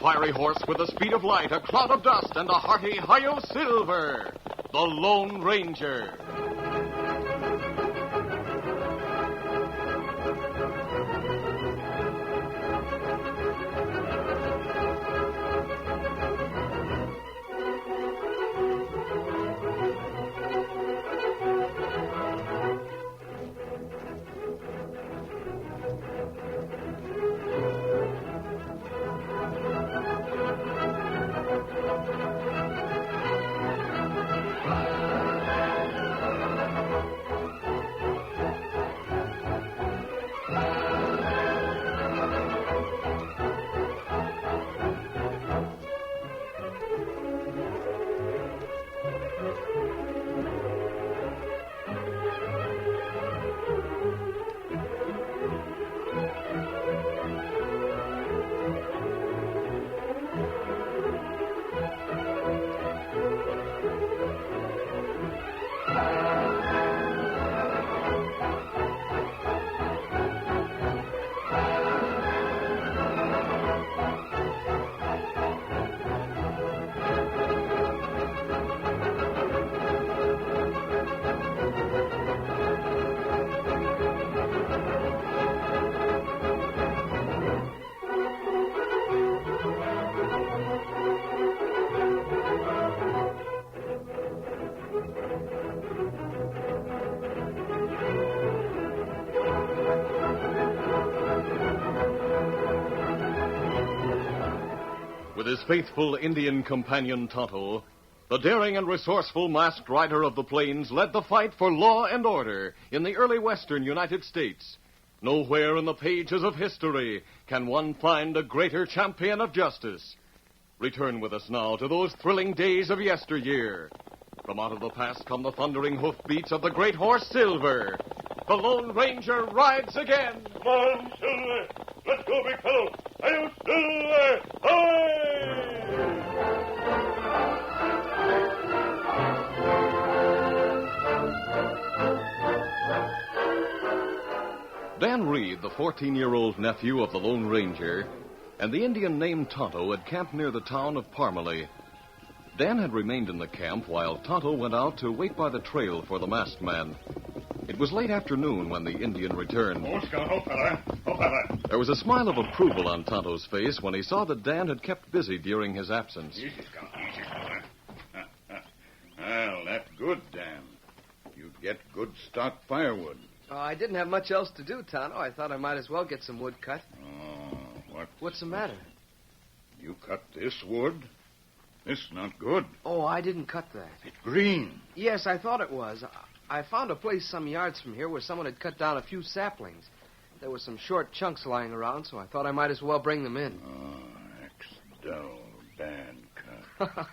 fiery horse with the speed of light, a cloud of dust, and a hearty hi-yo silver, the Lone Ranger. With his faithful Indian companion Tonto, the daring and resourceful masked rider of the plains led the fight for law and order in the early western United States. Nowhere in the pages of history can one find a greater champion of justice. Return with us now to those thrilling days of yesteryear. From out of the past come the thundering hoofbeats of the great horse Silver. The Lone Ranger rides again. Come on, Silver. Let's go, big fellow. Hi-yo, Silver! Hi! Dan Reed, the 14-year-old nephew of the Lone Ranger, and the Indian named Tonto had camped near the town of Parmalee. Dan had remained in the camp while Tonto went out to wait by the trail for the masked man. It was late afternoon when the Indian returned. Oh, Scout, oh, fella. Oh, fella. There was a smile of approval on Tonto's face when he saw that Dan had kept busy during his absence. Easy, Scout. Easy, fella. Well, that's good, Dan. You get good stock firewood. Oh, I didn't have much else to do, Tonto. I thought I might as well get some wood cut. Oh, What's the matter? You cut this wood? This is not good. Oh, I didn't cut that. It's green. Yes, I thought it was. I found a place some yards from here where someone had cut down a few saplings. There were some short chunks lying around, so I thought I might as well bring them in. Oh, ex-dull, bad cut.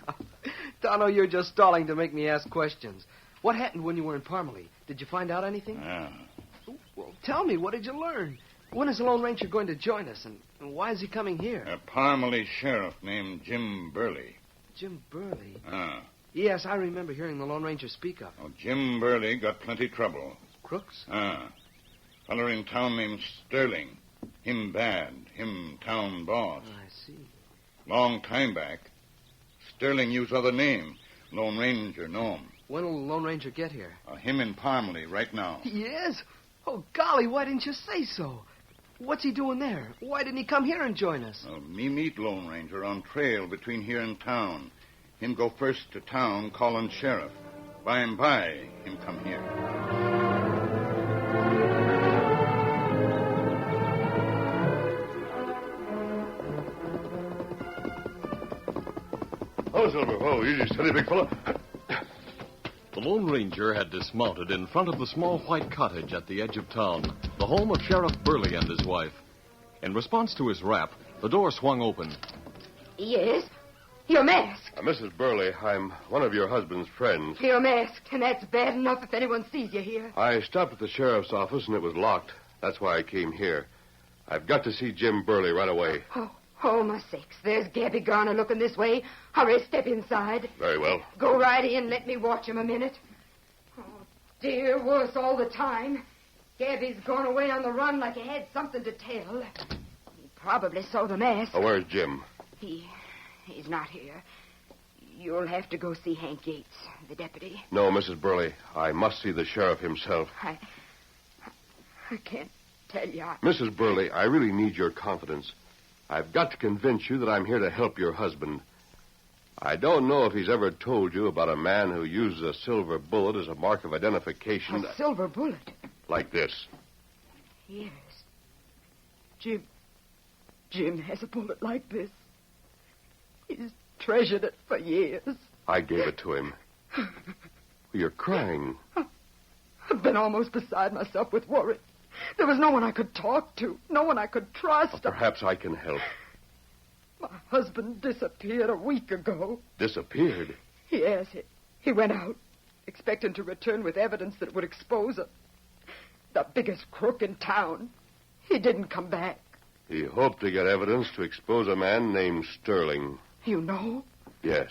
Tonto, you're just stalling to make me ask questions. What happened when you were in Parmalee? Did you find out anything? Well, tell me, what did you learn? When is the Lone Ranger going to join us, and why is he coming here? A Parmalee sheriff named Jim Burley. Jim Burley? Yes, I remember hearing the Lone Ranger speak of him. Oh, Jim Burley got plenty trouble. Crooks? Feller in town named Sterling. Him bad. Him town boss. I see. Long time back. Sterling used other name. Lone Ranger know him. When will the Lone Ranger get here? Him in Parmalee right now. Yes? Oh, golly, why didn't you say so? What's he doing there? Why didn't he come here and join us? Me meet Lone Ranger on trail between here and town. Him go first to town, callin' sheriff. By and by, him come here. Oh, Silver. Oh, easy, steady, big fella. The Lone Ranger had dismounted in front of the small white cottage at the edge of town, the home of Sheriff Burley and his wife. In response to his rap, the door swung open. Yes? You're masked. Mrs. Burley, I'm one of your husband's friends. You're masked, and that's bad enough if anyone sees you here. I stopped at the sheriff's office, and it was locked. That's why I came here. I've got to see Jim Burley right away. Oh, my sakes. There's Gabby Garner looking this way. Hurry, step inside. Very well. Go right in. Let me watch him a minute. Oh, dear, worse all the time. Gabby's gone away on the run like he had something to tell. He probably saw the mask. Oh, where's Jim? He's not here. You'll have to go see Hank Yates, the deputy. No, Mrs. Burley. I must see the sheriff himself. I can't tell you. Mrs. Burley, I really need your confidence. I've got to convince you that I'm here to help your husband. I don't know if he's ever told you about a man who uses a silver bullet as a mark of identification. A silver bullet? Like this. Yes. Jim has a bullet like this. He's treasured it for years. I gave it to him. You're crying. I've been almost beside myself with worry. There was no one I could talk to, no one I could trust. Well, perhaps I can help. My husband disappeared a week ago. Disappeared? Yes, he went out, expecting to return with evidence that would expose him. The biggest crook in town. He didn't come back. He hoped to get evidence to expose a man named Sterling. You know? Yes.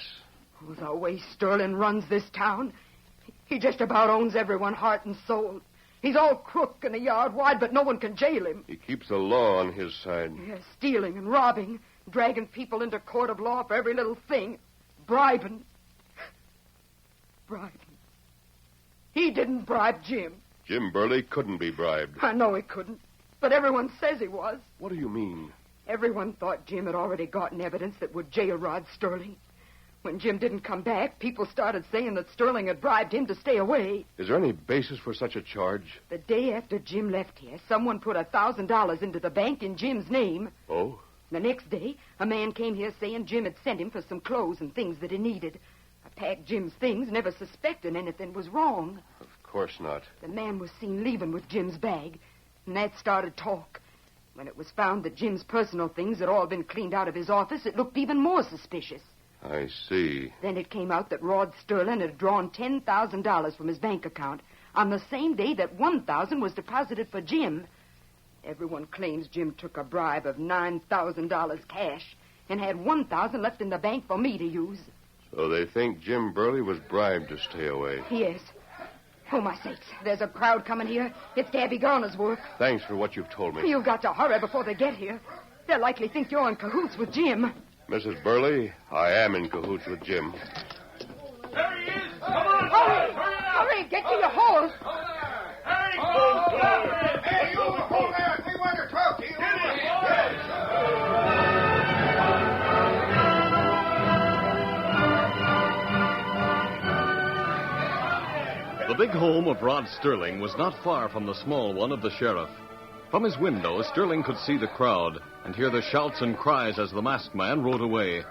Oh, the way Sterling runs this town, he just about owns everyone heart and soul. He's all crook and a yard wide, but no one can jail him. He keeps the law on his side. Yes, stealing and robbing, dragging people into court of law for every little thing, bribing. He didn't bribe Jim. Jim Burley couldn't be bribed. I know he couldn't, but everyone says he was. What do you mean? Everyone thought Jim had already gotten evidence that would jail Rod Sterling. When Jim didn't come back, people started saying that Sterling had bribed him to stay away. Is there any basis for such a charge? The day after Jim left here, someone put $1,000 into the bank in Jim's name. Oh? The next day, a man came here saying Jim had sent him for some clothes and things that he needed. I packed Jim's things, never suspecting anything was wrong. Of course not. The man was seen leaving with Jim's bag, and that started talk. When it was found that Jim's personal things had all been cleaned out of his office, it looked even more suspicious. I see. Then it came out that Rod Sterling had drawn $10,000 from his bank account on the same day that $1,000 was deposited for Jim. Everyone claims Jim took a bribe of $9,000 cash and had $1,000 left in the bank for me to use. So they think Jim Burley was bribed to stay away. Yes. Oh, my sakes. There's a crowd coming here. It's Gabby Garner's work. Thanks for what you've told me. You've got to hurry before they get here. They'll likely think you're in cahoots with Jim. Mrs. Burley, I am in cahoots with Jim. There he is! Come on! Hurry! Get to your horse! Hey, you hold there! We want to talk to you! The big home of Rod Sterling was not far from the small one of the sheriff. From his window, Sterling could see the crowd and hear the shouts and cries as the masked man rode away.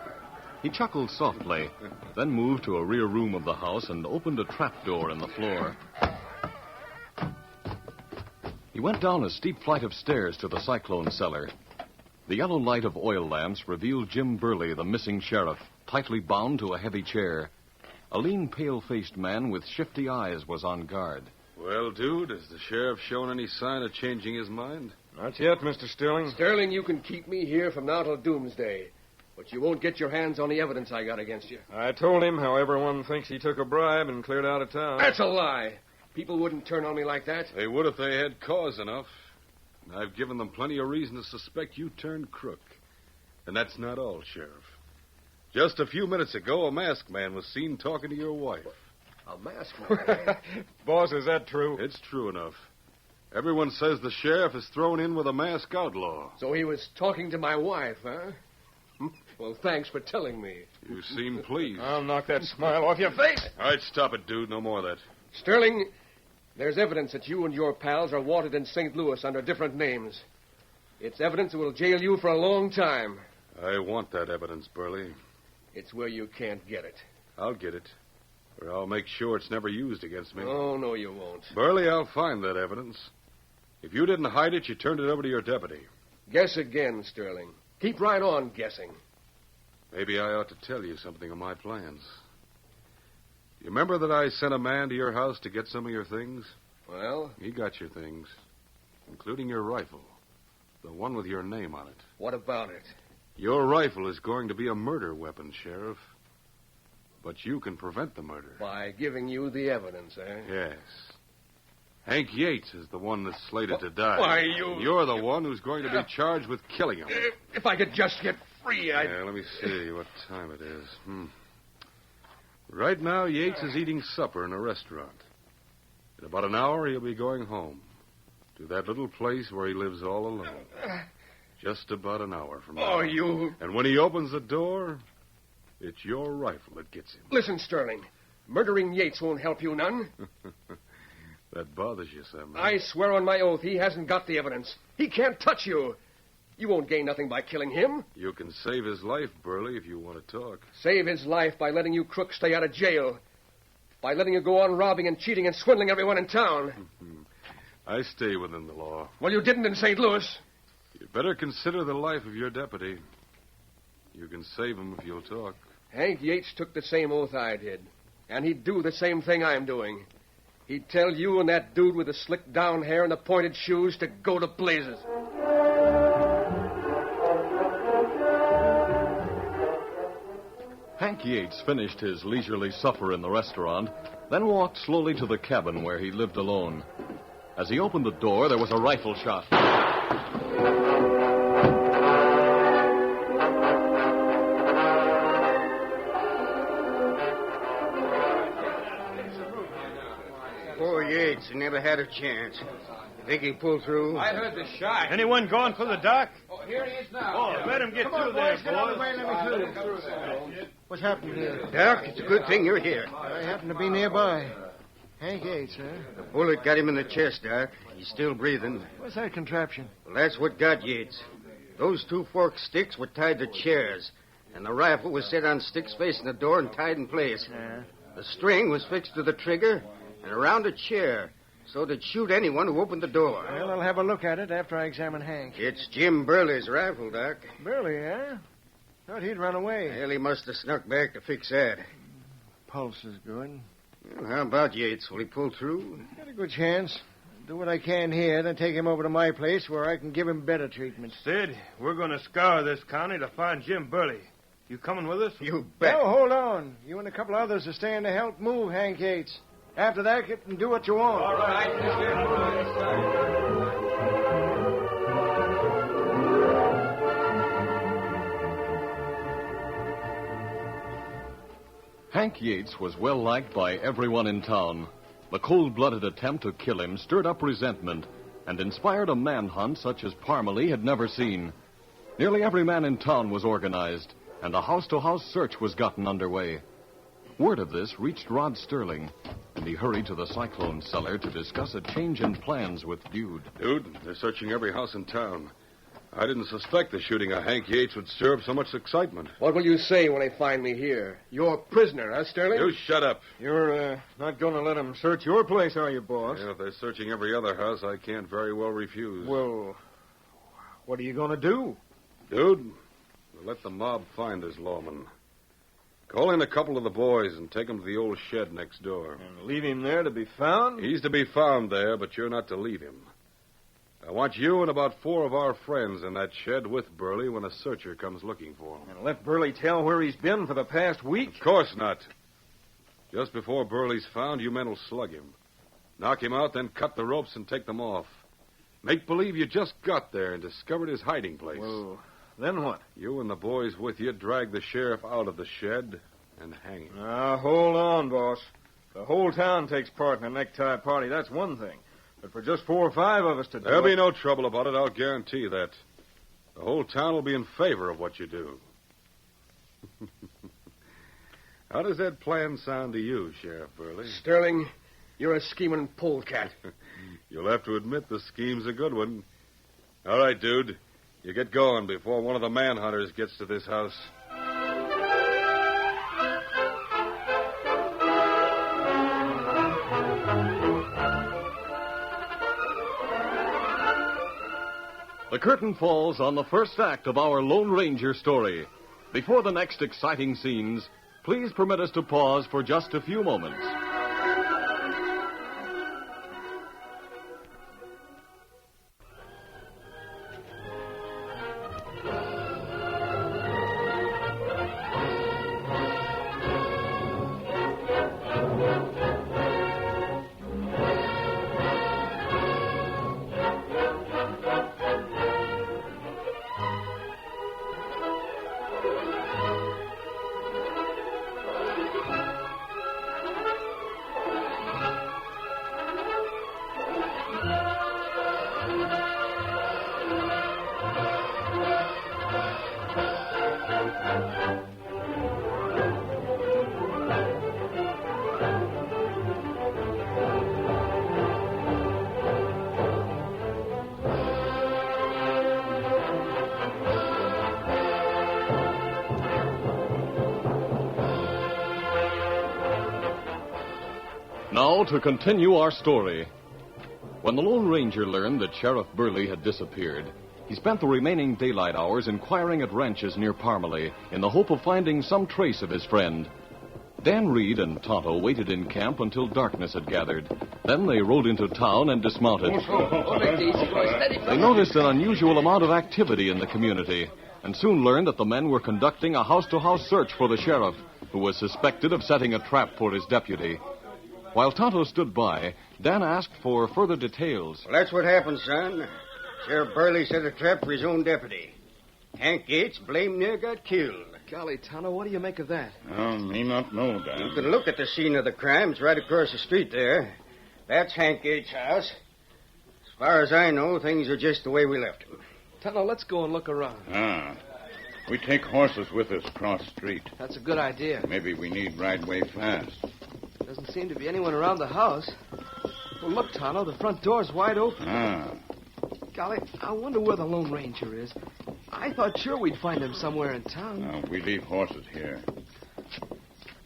He chuckled softly, then moved to a rear room of the house and opened a trapdoor in the floor. He went down a steep flight of stairs to the cyclone cellar. The yellow light of oil lamps revealed Jim Burley, the missing sheriff, tightly bound to a heavy chair. A lean, pale-faced man with shifty eyes was on guard. Well, dude, has the sheriff shown any sign of changing his mind? Not yet, Mr. Sterling. Sterling, you can keep me here from now till doomsday. But you won't get your hands on the evidence I got against you. I told him how everyone thinks he took a bribe and cleared out of town. That's a lie. People wouldn't turn on me like that. They would if they had cause enough. And I've given them plenty of reason to suspect you turned crook. And that's not all, Sheriff. Just a few minutes ago, a masked man was seen talking to your wife. A masked man? Boss, is that true? It's true enough. Everyone says the sheriff is thrown in with a masked outlaw. So he was talking to my wife, huh? Well, thanks for telling me. You seem pleased. I'll knock that smile off your face. All right, stop it, dude. No more of that. Sterling, there's evidence that you and your pals are wanted in St. Louis under different names. It's evidence that will jail you for a long time. I want that evidence, Burley. It's where you can't get it. I'll get it. Or I'll make sure it's never used against me. Oh, no, you won't. Burley, I'll find that evidence. If you didn't hide it, you turned it over to your deputy. Guess again, Sterling. Keep right on guessing. Maybe I ought to tell you something of my plans. You remember that I sent a man to your house to get some of your things? Well? He got your things, including your rifle, the one with your name on it. What about it? Your rifle is going to be a murder weapon, Sheriff. But you can prevent the murder. By giving you the evidence, eh? Yes. Hank Yates is the one that's slated to die. Why, you... You're the one who's going to be charged with killing him. If I could just get free. Yeah, let me see what time it is. Right now, Yates is eating supper in a restaurant. In about an hour, he'll be going home to that little place where he lives all alone. Just about an hour from now. Oh, you... And when he opens the door, it's your rifle that gets him. Listen, Sterling. Murdering Yates won't help you none. That bothers you, Sam. I swear on my oath he hasn't got the evidence. He can't touch you. You won't gain nothing by killing him. You can save his life, Burley, if you want to talk. Save his life by letting you crooks stay out of jail. By letting you go on robbing and cheating and swindling everyone in town. I stay within the law. Well, you didn't in St. Louis. You'd better consider the life of your deputy. You can save him if you'll talk. Hank Yates took the same oath I did. And he'd do the same thing I'm doing. He'd tell you and that dude with the slicked down hair and the pointed shoes to go to blazes. Hank Yates finished his leisurely supper in the restaurant, then walked slowly to the cabin where he lived alone. As he opened the door, there was a rifle shot. Poor Yates, he never had a chance. You think he'll pull through? I heard the shot. Anyone going for the dock? Oh, here he is now. Oh, let him get through there, boys. What's happened here? Doc, it's a good thing you're here. I happen to be nearby. Hank Yates, huh? The bullet got him in the chest, Doc. He's still breathing. What's that contraption? Well, that's what got Yates. Those two forked sticks were tied to chairs, and the rifle was set on sticks facing the door and tied in place. Yeah. The string was fixed to the trigger and around a chair, so it'd shoot anyone who opened the door. Well, I'll have a look at it after I examine Hank. It's Jim Burley's rifle, Doc. Burley, huh? Thought he'd run away. Well, he must have snuck back to fix that. Pulse is good. Well, how about Yates? Will he pull through? Got a good chance. Do what I can here, then take him over to my place where I can give him better treatment. Sid, we're going to scour this county to find Jim Burley. You coming with us? You bet. No, hold on. You and a couple others are staying to help move Hank Yates. After that, get and do what you want. All right. Hank Yates was well liked by everyone in town. The cold-blooded attempt to kill him stirred up resentment and inspired a manhunt such as Parmalee had never seen. Nearly every man in town was organized, and a house-to-house search was gotten underway. Word of this reached Rod Sterling, and he hurried to the cyclone cellar to discuss a change in plans with Dude. Dude, they're searching every house in town. I didn't suspect the shooting of Hank Yates would stir up so much excitement. What will you say when they find me here? You're a prisoner, huh, Sterling? You shut up. You're not going to let him search your place, are you, boss? Yeah, if they're searching every other house, I can't very well refuse. Well, what are you going to do? Dude, we'll let the mob find this Lawman. Call in a couple of the boys and take him to the old shed next door. And leave him there to be found? He's to be found there, but you're not to leave him. I want you and about 4 of our friends in that shed with Burley when a searcher comes looking for him. And let Burley tell where he's been for the past week? Of course not. Just before Burley's found, you men will slug him. Knock him out, then cut the ropes and take them off. Make believe you just got there and discovered his hiding place. Well, then what? You and the boys with you drag the sheriff out of the shed and hang him. Now, hold on, boss. The whole town takes part in a necktie party. That's one thing. But for just 4 or 5 of us to do There'll it... be no trouble about it, I'll guarantee that. The whole town will be in favor of what you do. How does that plan sound to you, Sheriff Burley? Sterling, you're a scheming polecat. You'll have to admit the scheme's a good one. All right, dude. You get going before one of the manhunters gets to this house. The curtain falls on the first act of our Lone Ranger story. Before the next exciting scenes, please permit us to pause for just a few moments. Now to continue our story. When the Lone Ranger learned that Sheriff Burley had disappeared, he spent the remaining daylight hours inquiring at ranches near Parmalee in the hope of finding some trace of his friend. Dan Reed and Tonto waited in camp until darkness had gathered. Then they rode into town and dismounted. They noticed an unusual amount of activity in the community and soon learned that the men were conducting a house-to-house search for the sheriff, who was suspected of setting a trap for his deputy. While Tonto stood by, Dan asked for further details. Well, that's what happened, son. Sheriff Burley set a trap for his own deputy. Hank Gates blame near got killed. Golly, Tonto, what do you make of that? Me not know, Dan. You can look at the scene of the crime. It's right across the street there. That's Hank Gates' house. As far as I know, things are just the way we left them. Tonto, let's go and look around. We take horses with us cross street. That's a good idea. Maybe we need ride way fast. Doesn't seem to be anyone around the house. Well, look, Tonto, the front door's wide open. Golly, I wonder where the Lone Ranger is. I thought sure we'd find him somewhere in town. We leave horses here.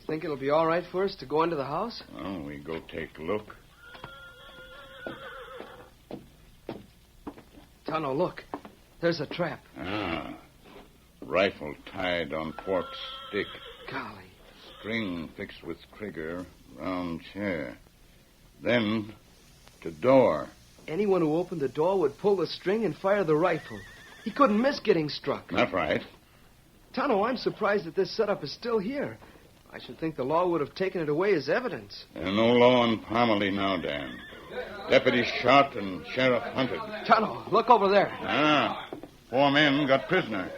Think it'll be all right for us to go into the house? We go take a look. Tonto, look. There's a trap. Rifle tied on forked stick. Golly. String fixed with trigger, round chair. Then to door. Anyone who opened the door would pull the string and fire the rifle. He couldn't miss getting struck. That's right. Tonto, I'm surprised that this setup is still here. I should think the law would have taken it away as evidence. There's no law in Parmalee now, Dan. Deputy shot and sheriff hunted. Tonto, look over there. 4 men got prisoner.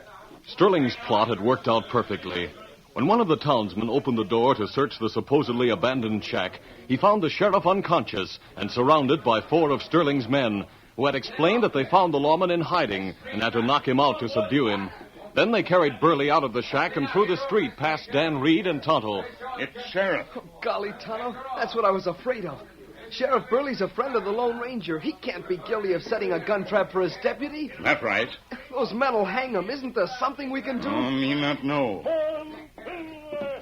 Sterling's plot had worked out perfectly. When one of the townsmen opened the door to search the supposedly abandoned shack, he found the sheriff unconscious and surrounded by 4 of Sterling's men, who had explained that they found the lawman in hiding and had to knock him out to subdue him. Then they carried Burley out of the shack and through the street past Dan Reed and Tonto. It's Sheriff. Oh, golly, Tonto, that's what I was afraid of. Sheriff Burley's a friend of the Lone Ranger. He can't be guilty of setting a gun trap for his deputy. That's right. Those men will hang him. Isn't there something we can do? Me not know.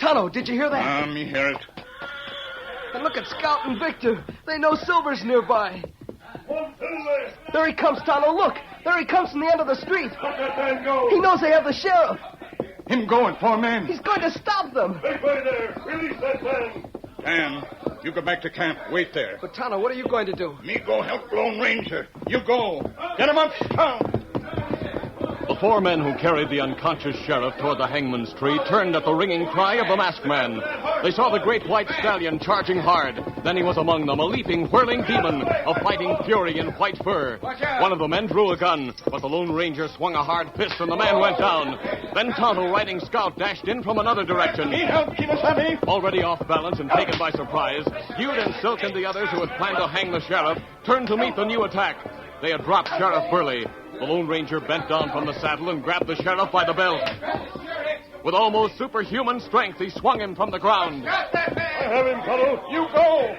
Tonto, did you hear that? Me hear it. And look at Scout and Victor. They know Silver's nearby. There he comes, Tonto. Look. There he comes from the end of the street. Let that man go. He knows they have the sheriff. Him going, 4 men. He's going to stop them. Make way there. Release that man. Dan, you go back to camp. Wait there. But, Tonto, what are you going to do? Me go help Lone Ranger. You go. Get him up, Scout. The 4 men who carried the unconscious sheriff toward the hangman's tree turned at the ringing cry of the masked man. They saw the great white stallion charging hard. Then he was among them, a leaping, whirling demon, a fighting fury in white fur. One of the men drew a gun, but the Lone Ranger swung a hard fist and the man went down. Then Tonto, riding Scout, dashed in from another direction. Already off balance and taken by surprise, Hewd and Silk and the others who had planned to hang the sheriff turned to meet the new attack. They had dropped Sheriff Burley. The Lone Ranger bent down from the saddle and grabbed the sheriff by the belt. With almost superhuman strength, he swung him from the ground. I have him, Tonto. You go.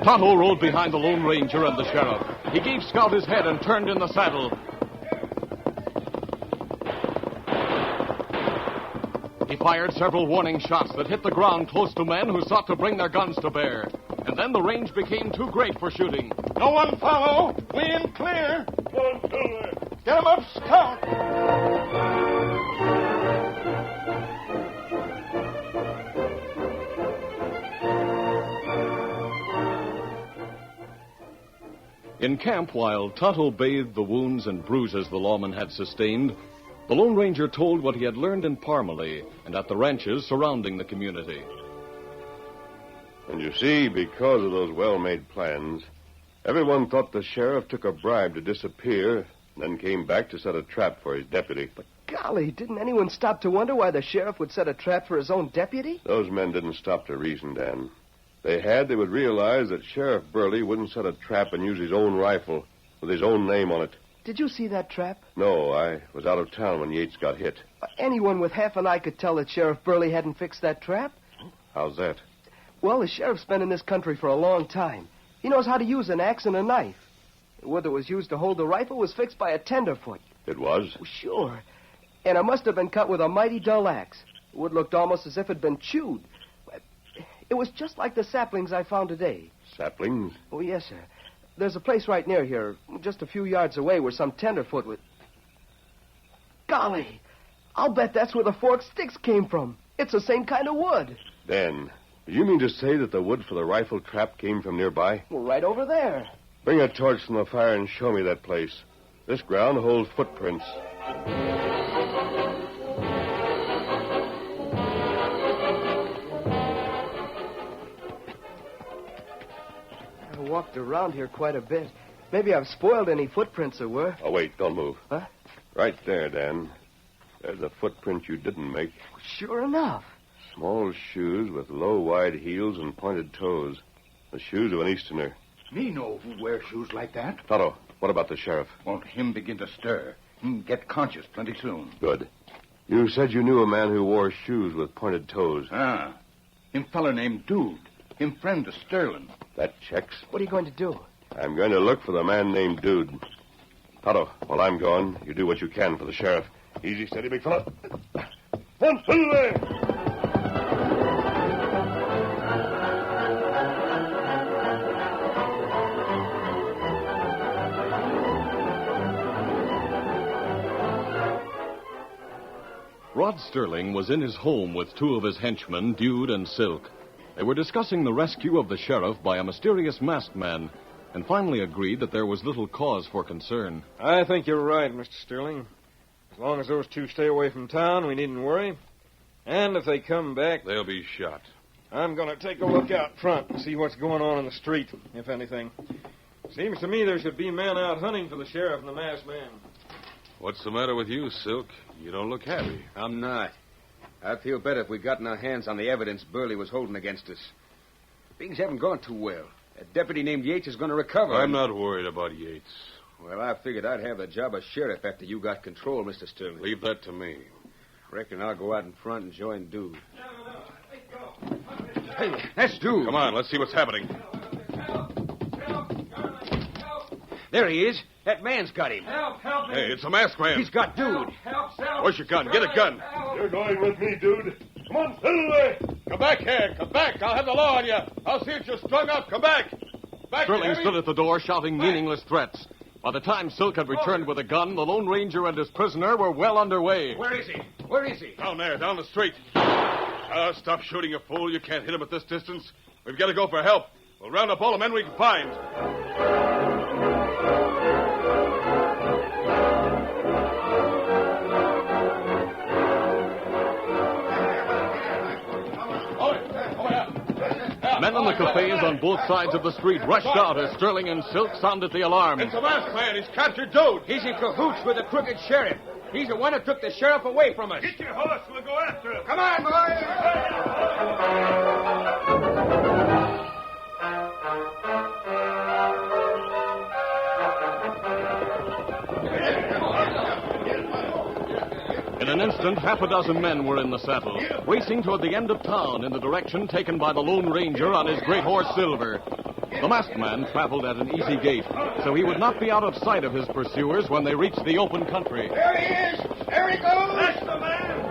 Tonto rode behind the Lone Ranger and the sheriff. He gave Scout his head and turned in the saddle. He fired several warning shots that hit the ground close to men who sought to bring their guns to bear. And then the range became too great for shooting. No one follow. We in clear. Get him up, Scout. In camp, while Tonto bathed the wounds and bruises the lawman had sustained, the Lone Ranger told what he had learned in Parmalee and at the ranches surrounding the community. And you see, because of those well-made plans, everyone thought the sheriff took a bribe to disappear, and then came back to set a trap for his deputy. But golly, didn't anyone stop to wonder why the sheriff would set a trap for his own deputy? Those men didn't stop to reason, Dan. They would realize that Sheriff Burley wouldn't set a trap and use his own rifle with his own name on it. Did you see that trap? No, I was out of town when Yates got hit. Anyone with half an eye could tell that Sheriff Burley hadn't fixed that trap. How's that? Well, the sheriff's been in this country for a long time. He knows how to use an axe and a knife. The wood that was used to hold the rifle was fixed by a tenderfoot. It was? Oh, sure. And it must have been cut with a mighty dull axe. The wood looked almost as if it had been chewed. It was just like the saplings I found today. Saplings? Oh, yes, sir. There's a place right near here, just a few yards away, where some tenderfoot would... Golly! I'll bet that's where the forked sticks came from. It's the same kind of wood. Dan, do you mean to say that the wood for the rifle trap came from nearby? Well, right over there. Bring a torch from the fire and show me that place. This ground holds footprints. I walked around here quite a bit. Maybe I've spoiled any footprints there were. Oh, wait, don't move. Huh? Right there, Dan. There's a footprint you didn't make. Sure enough. Small shoes with low, wide heels and pointed toes. The shoes of an Easterner. Me know who wears shoes like that. Toto, what about the sheriff? Won't him begin to stir. Him get conscious plenty soon. Good. You said you knew a man who wore shoes with pointed toes. Ah. Him feller named Dude. Him friend to Sterling. That checks. What are you going to do? I'm going to look for the man named Dude. Toto, while I'm gone, you do what you can for the sheriff. Easy, steady, big fella. One, two, there. Rod Sterling was in his home with two of his henchmen, Dude and Silk. They were discussing the rescue of the sheriff by a mysterious masked man, and finally agreed that there was little cause for concern. I think you're right, Mr. Sterling. As long as those two stay away from town, we needn't worry. And if they come back... They'll be shot. I'm going to take a look out front and see what's going on in the street, if anything. Seems to me there should be men out hunting for the sheriff and the masked man. What's the matter with you, Silk? You don't look happy. I'm not. I'd feel better if we'd gotten our hands on the evidence Burley was holding against us. Things haven't gone too well. A deputy named Yates is going to recover. I'm not worried about Yates. Well, I figured I'd have the job of sheriff after you got control, Mr. Sterling. Leave that to me. Reckon I'll go out in front and join Dude. Hey, that's Dude. Come on, let's see what's happening. There he is. That man's got him. Help me. Hey, it's a masked man. He's got Dude. Help. Where's your gun? Get a gun. You're going with me, Dude. Come on, away. Come back here. Come back. I'll have the law on you. I'll see that you're strung up. Come back. Back Sterling here. stood at the door shouting meaningless threats. By the time Silk had returned with a gun, the Lone Ranger and his prisoner were well underway. Where is he? Where is he? Down there, down the street. Stop shooting, you fool. You can't hit him at this distance. We've got to go for help. We'll round up all the men we can find. Men in the cafes on both sides of the street rushed out as Sterling and Silk sounded the alarm. It's a masked man. He's captured Dude. He's in cahoots with the crooked sheriff. He's the one who took the sheriff away from us. Get your horse. We'll go after him. Come on, boys. In an instant, half a dozen men were in the saddle, racing toward the end of town in the direction taken by the Lone Ranger on his great horse Silver. The masked man traveled at an easy gait, so he would not be out of sight of his pursuers when they reached the open country. There he is! There he goes! That's the man.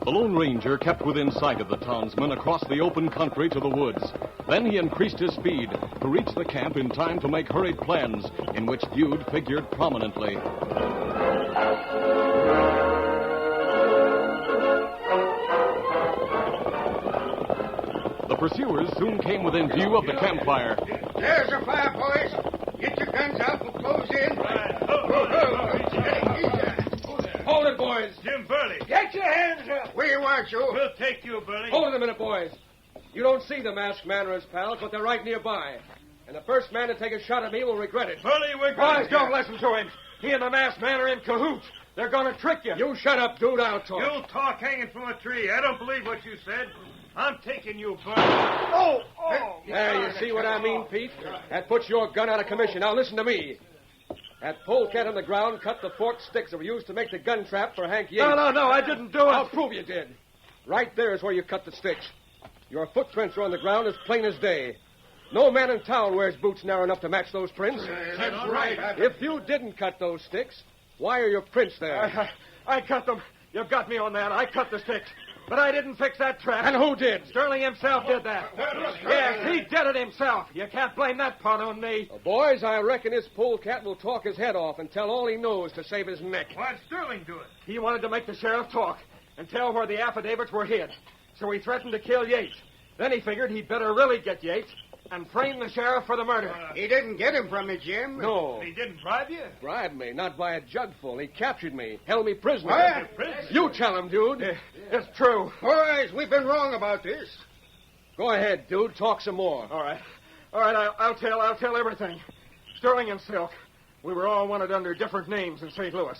The Lone Ranger kept within sight of the townsmen across the open country to the woods. Then he increased his speed to reach the camp in time to make hurried plans in which Dude figured prominently. The pursuers soon came within view of the campfire. There's the fire, boys. Get your guns out. We'll close in. Hold it, boys. Jim Burley. Get your hands up. We want you. We'll take you, Burley. Hold it a minute, boys. You don't see the masked man or his pals, but they're right nearby. And the first man to take a shot at me will regret it. Burley, we're going. Boys, don't listen to him. He and the masked man are in cahoots. They're going to trick you. You shut up, Dude. I'll talk. You'll talk hanging from a tree. I don't believe what you said. I'm taking you, Burley. Oh! There, you see what I mean, Pete? That puts your gun out of commission. Now listen to me. That polecat on the ground cut the forked sticks that were used to make the gun trap for Hank Yates. No, I didn't do it. I'll prove you did. Right there is where you cut the sticks. Your footprints are on the ground as plain as day. No man in town wears boots narrow enough to match those prints. That's right. If you didn't cut those sticks, why are your prints there? I cut them. You've got me on that. I cut the sticks. But I didn't fix that trap. And who did? Sterling himself did that. Yes, he did it himself. You can't blame that part on me. Well, boys, I reckon this polecat will talk his head off and tell all he knows to save his neck. Why'd Sterling do it? He wanted to make the sheriff talk and tell where the affidavits were hid. So he threatened to kill Yates. Then he figured he'd better really get Yates and frame the sheriff for the murder. He didn't get him from me, Jim. No. He didn't bribe you? Bribed me, not by a jugful. He captured me, held me prisoner. What? You tell him, dude. It's true. Boys, we've been wrong about this. Go ahead, dude. Talk some more. All right, I'll tell everything. Sterling and Silk, we were all wanted under different names in St. Louis.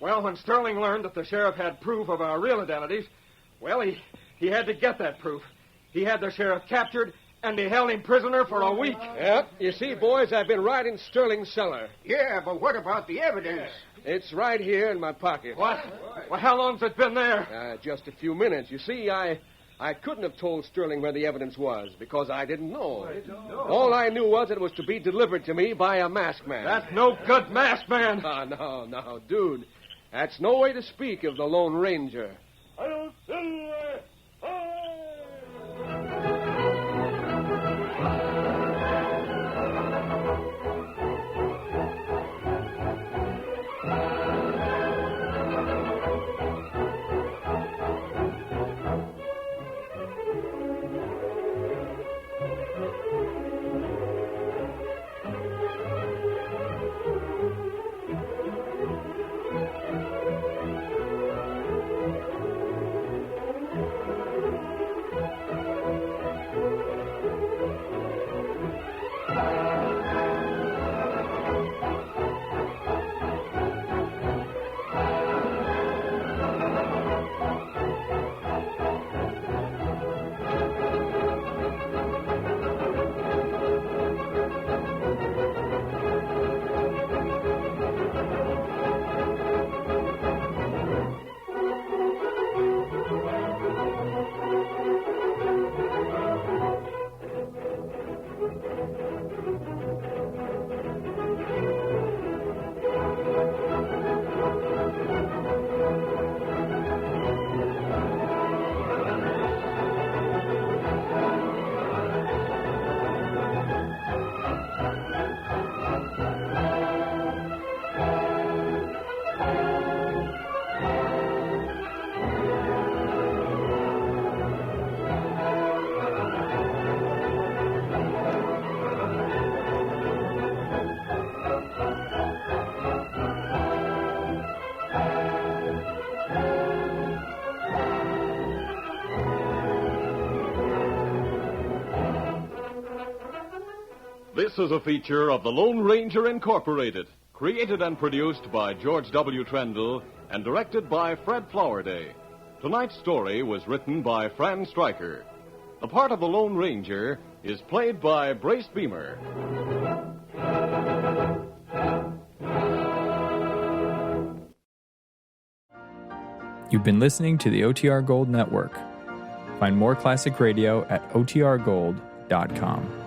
Well, when Sterling learned that the sheriff had proof of our real identities, well, he had to get that proof. He had the sheriff captured, and they held him prisoner for a week. Yep. You see, boys, I've been right in Sterling's cellar. Yeah, but what about the evidence? It's right here in my pocket. What? Well, how long's it been there? Just a few minutes. You see, I couldn't have told Sterling where the evidence was because I didn't know. All I knew was that it was to be delivered to me by a masked man. That's no good, masked man. No, dude. That's no way to speak of the Lone Ranger. This is a feature of the Lone Ranger Incorporated, created and produced by George W. Trendle and directed by Fred Flowerday. Tonight's story was written by Fran Stryker. The part of the Lone Ranger is played by Brace Beamer. You've been listening to the OTR Gold Network. Find more classic radio at otrgold.com.